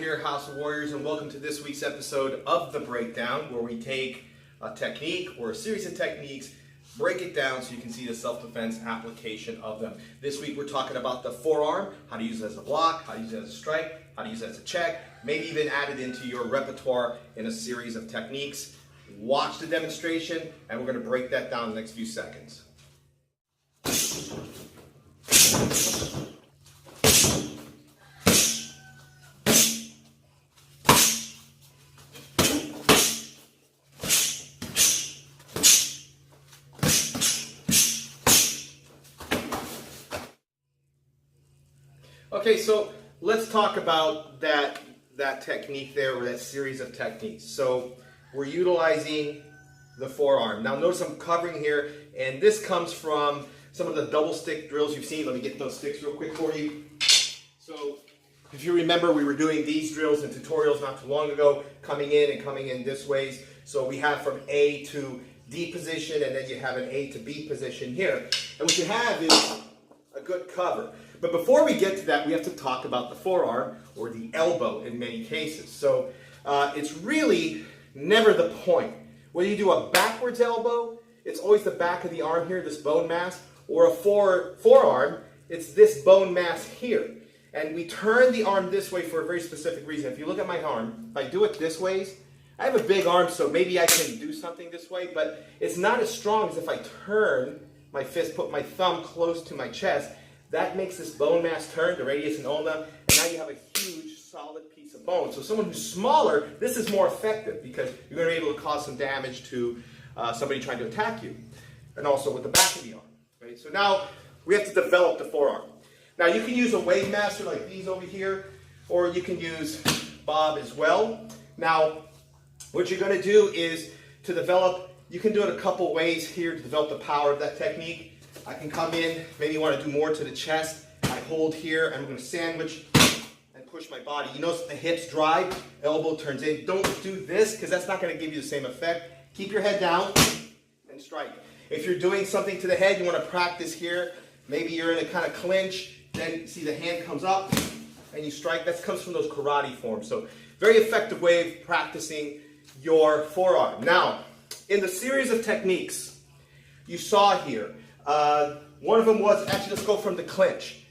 here, House of Warriors, and welcome to this week's episode of The Breakdown, where we take a technique or a series of techniques, break it down so you can see the self-defense application of them. This week we're talking about the forearm, how to use it as a block, how to use it as a strike, how to use it as a check, maybe even add it into your repertoire in a series of techniques. Watch the demonstration, and we're going to break that down in the next few seconds. Okay, so let's talk about that technique there, or that series of techniques. So we're utilizing the forearm. Now notice I'm covering here, and this comes from some of the double stick drills you've seen. Let me get those sticks real quick for you. So if you remember, we were doing these drills in tutorials not too long ago, coming in this ways. So we have from A to D position, and then you have an A to B position here. And what you have is a good cover. But before we get to that, we have to talk about the forearm, or the elbow in many cases. So it's really never the point. Whether you do a backwards elbow, it's always the back of the arm here, this bone mass, or a forearm, it's this bone mass here. And we turn the arm this way for a very specific reason. If you look at my arm, if I do it this way, I have a big arm, so maybe I can do something this way, but it's not as strong as if I turn my fist, put my thumb close to my chest. That makes this bone mass turn, the radius and ulna, and now you have a huge, solid piece of bone. So someone who's smaller, this is more effective because you're going to be able to cause some damage to somebody trying to attack you, and also with the back of the arm. Right? So now we have to develop the forearm. Now you can use a wave master like these over here, or you can use Bob as well. Now what you're going to do is to develop, you can do it a couple ways here to develop the power of that technique. I can come in, maybe you want to do more to the chest. I hold here, and I'm going to sandwich and push my body. You notice the hips drive, elbow turns in. Don't do this because that's not going to give you the same effect. Keep your head down and strike. If you're doing something to the head, you want to practice here. Maybe you're in a kind of clinch, then see the hand comes up and you strike. That comes from those karate forms. So very effective way of practicing your forearm. Now, in the series of techniques you saw here, one of them was, actually let's go from the clinch.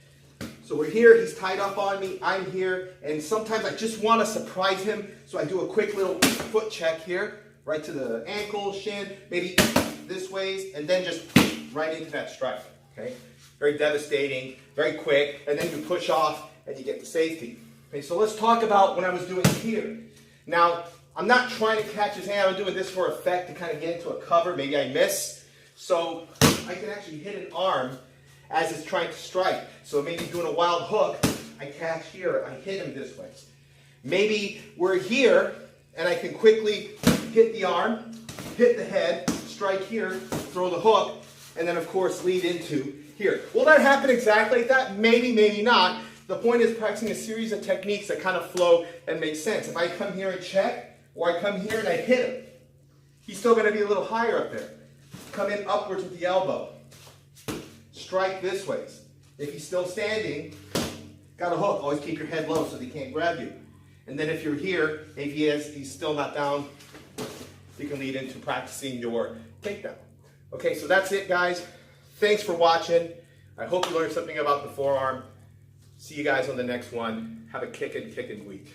So we're here, he's tied up on me, I'm here, and sometimes I just want to surprise him, so I do a quick little foot check here, right to the ankle, shin, maybe this ways, and then just right into that strike, okay? Very devastating, very quick, and then you push off and you get the safety. Okay, so let's talk about what I was doing here. Now, I'm not trying to catch his hand, I'm doing this for effect to kind of get into a cover, maybe I miss. So I can actually hit an arm as it's trying to strike. So maybe doing a wild hook, I catch here, I hit him this way. Maybe we're here, and I can quickly hit the arm, hit the head, strike here, throw the hook, and then of course lead into here. Will that happen exactly like that? Maybe, maybe not. The point is practicing a series of techniques that kind of flow and make sense. If I come here and check, or I come here and I hit him, he's still going to be a little higher up there. Come in upwards with the elbow. Strike this way. If he's still standing, got a hook. Always keep your head low so they can't grab you. And then if you're here, if he's still not down, you can lead into practicing your takedown. Okay, so that's it, guys. Thanks for watching. I hope you learned something about the forearm. See you guys on the next one. Have a kickin' week.